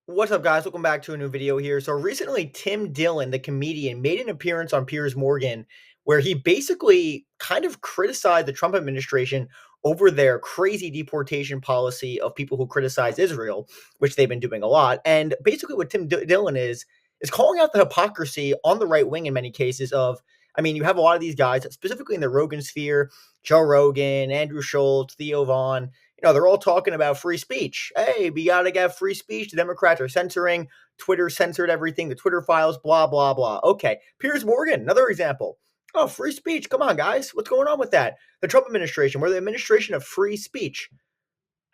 What's up, guys? Welcome back to a new video here. So recently, Tim Dillon, the comedian, made an appearance on Piers Morgan where he basically kind of criticized the Trump administration over their crazy deportation policy of people who criticize Israel, which they've been doing a lot. And basically, what Dillon is calling out the hypocrisy on the right wing in many cases. You have a lot of these guys, specifically in the Rogan sphere, Joe Rogan, Andrew Schultz, Theo Vaughn. They're all talking about free speech. Hey, we got to get free speech. The Democrats are censoring. Twitter censored everything. The Twitter files, blah, blah, blah. Okay. Piers Morgan, another example. Oh, free speech. Come on, guys. What's going on with that? The Trump administration, we're the administration of free speech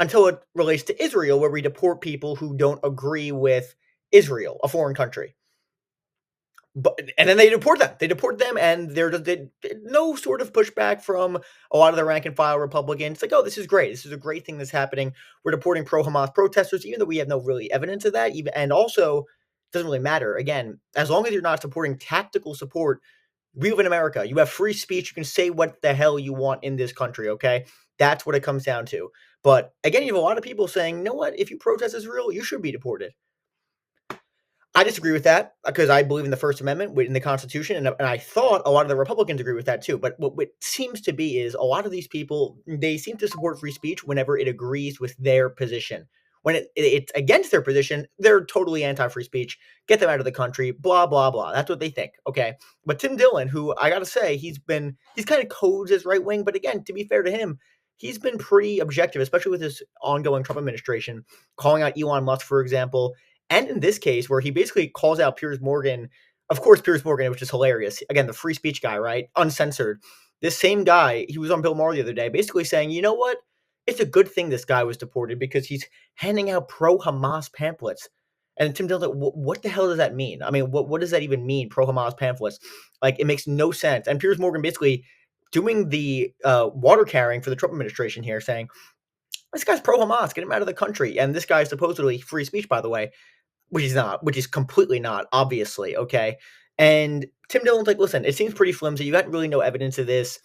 until it relates to Israel, where we deport people who don't agree with Israel, a foreign country. And then they deport them. They deport them, and there's no sort of pushback from a lot of the rank and file Republicans. It's like, oh, this is great. This is a great thing that's happening. We're deporting pro-Hamas protesters, even though we have no really evidence of that. And also, it doesn't really matter. Again, as long as you're not supporting tactical support, we live in America. You have free speech. You can say what the hell you want in this country, okay? That's what it comes down to. But again, you have a lot of people saying, you know what? If you protest Israel, you should be deported. I disagree with that because I believe in the First Amendment in the Constitution, and I thought a lot of the Republicans agree with that too. But what seems to be is a lot of these people, they seem to support free speech whenever it agrees with their position. When it's against their position, they're totally anti-free speech. Get them out of the country, blah, blah, blah. That's what they think, okay? But Tim Dillon, who I got to say, he's kind of codes as right-wing, but again, to be fair to him, he's been pretty objective, especially with this ongoing Trump administration, calling out Elon Musk, for example. And in this case, where he basically calls out Piers Morgan, of course, Piers Morgan, which is hilarious. Again, the free speech guy, right? Uncensored. This same guy, he was on Bill Maher the other day, basically saying, you know what? It's a good thing this guy was deported because he's handing out pro-Hamas pamphlets. And Tim Dillon's like, what the hell does that mean? I mean, what does that even mean, pro-Hamas pamphlets? Like, it makes no sense. And Piers Morgan basically doing the water carrying for the Trump administration here, saying, this guy's pro-Hamas, get him out of the country. And this guy is supposedly free speech, by the way. Which he's not, which is completely not, obviously, okay? And Tim Dillon's like, listen, it seems pretty flimsy. You got really no evidence of this.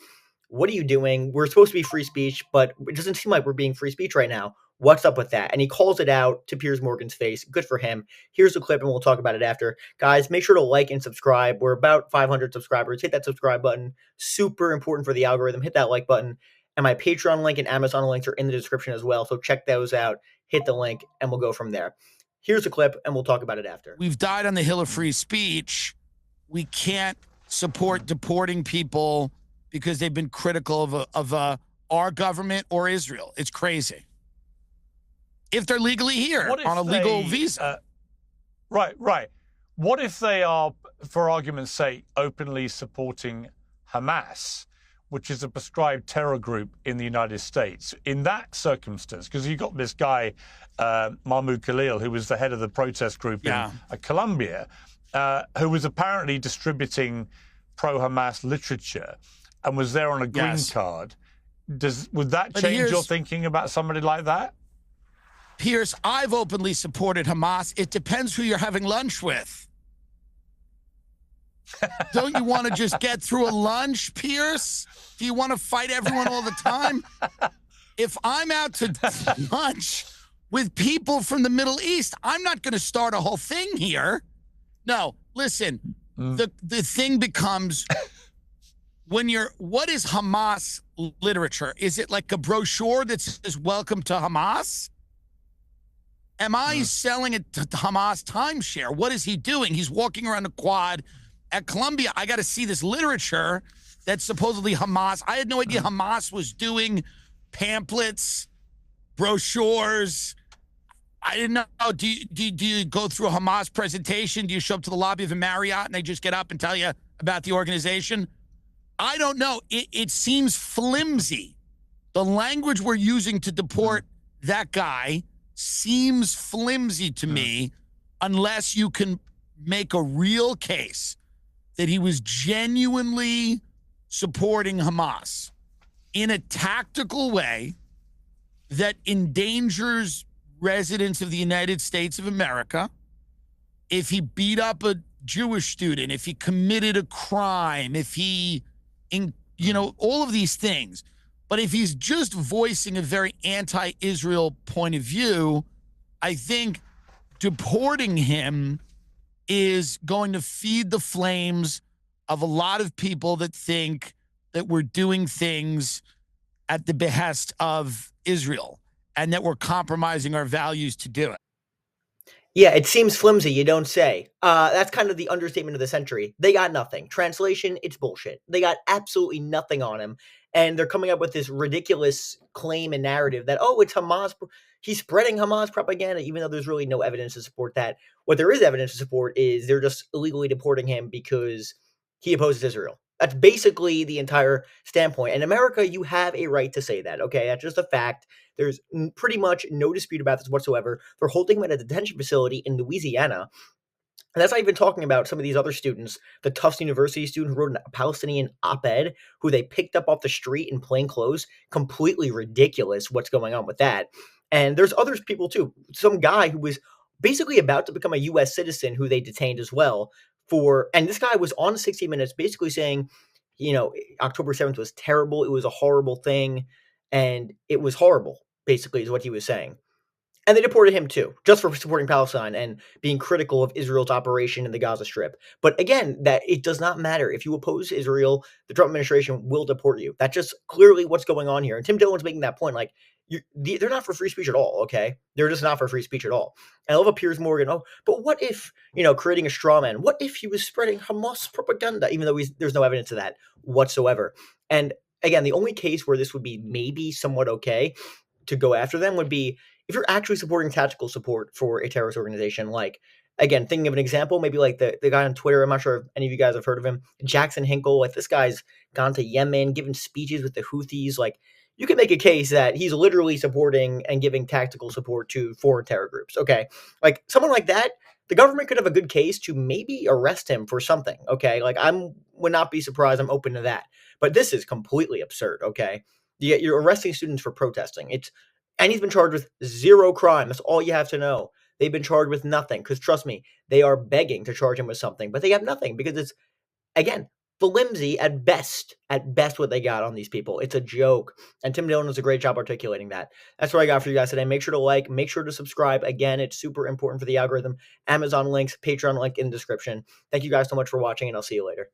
What are you doing? We're supposed to be free speech, but it doesn't seem like we're being free speech right now. What's up with that? And he calls it out to Piers Morgan's face. Good for him. Here's the clip, and we'll talk about it after. Guys, make sure to like and subscribe. We're about 500 subscribers. Hit that subscribe button. Super important for the algorithm. Hit that like button. And my Patreon link and Amazon links are in the description as well. So check those out. Hit the link, and we'll go from there. Here's a clip, and we'll talk about it after. We've died on the hill of free speech. We can't support deporting people because they've been critical of our government or Israel. It's crazy. If they're legally here on a legal visa. Right. What if they are, for argument's sake, openly supporting Hamas, which is a prescribed terror group in the United States? In that circumstance, because you got this guy, Mahmoud Khalil, who was the head of the protest group in Colombia, who was apparently distributing pro-Hamas literature and was there on a green card. Would that change your thinking about somebody like that? Piers, I've openly supported Hamas. It depends who you're having lunch with. Don't you want to just get through a lunch, Piers? Do you want to fight everyone all the time? If I'm out to lunch with people from the Middle East, I'm not going to start a whole thing here. No, listen, the thing becomes what is Hamas literature? Is it like a brochure that says, welcome to Hamas? Am I selling it to Hamas timeshare? What is he doing? He's walking around the quad at Columbia. I got to see this literature that's supposedly Hamas. I had no idea Hamas was doing pamphlets, brochures. I didn't know. Do you go through a Hamas presentation? Do you show up to the lobby of a Marriott and they just get up and tell you about the organization? I don't know. It seems flimsy. The language we're using to deport that guy seems flimsy to me unless you can make a real case that he was genuinely supporting Hamas in a tactical way that endangers residents of the United States of America. If he beat up a Jewish student, if he committed a crime, if he, all of these things. But if he's just voicing a very anti-Israel point of view, I think deporting him is going to feed the flames of a lot of people that think that we're doing things at the behest of Israel and that we're compromising our values to do it. Yeah, it seems flimsy, you don't say. That's kind of the understatement of the century. They got nothing. Translation, it's bullshit. They got absolutely nothing on him. And they're coming up with this ridiculous claim and narrative that, oh, it's Hamas. He's spreading Hamas propaganda, even though there's really no evidence to support that. What there is evidence to support is they're just illegally deporting him because he opposes Israel. That's basically the entire standpoint. In America, you have a right to say that, okay? That's just a fact. There's pretty much no dispute about this whatsoever. They're holding him at a detention facility in Louisiana. And that's not even talking about some of these other students, the Tufts University student who wrote a Palestinian op-ed, who they picked up off the street in plain clothes. Completely ridiculous what's going on with that. And there's other people too. Some guy who was basically about to become a U.S. citizen who they detained as well and this guy was on 60 Minutes basically saying, October 7th was terrible. It was a horrible thing. And it was horrible, basically, is what he was saying. And they deported him too, just for supporting Palestine and being critical of Israel's operation in the Gaza Strip. But again, that it does not matter. If you oppose Israel, the Trump administration will deport you. That's just clearly what's going on here. And Tim Dillon's making that point. Like, they're not for free speech at all, okay? They're just not for free speech at all. And I love a Piers Morgan. Oh, but what if, creating a straw man, what if he was spreading Hamas propaganda, even though there's no evidence of that whatsoever? And again, the only case where this would be maybe somewhat okay to go after them would be if you're actually supporting tactical support for a terrorist organization. Like, again, thinking of an example, maybe like the guy on Twitter, I'm not sure if any of you guys have heard of him, Jackson Hinkle. Like, this guy's gone to Yemen, given speeches with the Houthis. Like, you can make a case that he's literally supporting and giving tactical support to foreign terror groups, okay? Like, someone like that, the government could have a good case to maybe arrest him for something, okay? Like, would not be surprised. I'm open to that. But this is completely absurd, okay? You're arresting students for protesting. And he's been charged with zero crime. That's all you have to know. They've been charged with nothing. Because trust me, they are begging to charge him with something. But they have nothing because it's, again, flimsy at best. At best what they got on these people. It's a joke. And Tim Dillon does a great job articulating that. That's what I got for you guys today. Make sure to like. Make sure to subscribe. Again, it's super important for the algorithm. Amazon links, Patreon link in the description. Thank you guys so much for watching, and I'll see you later.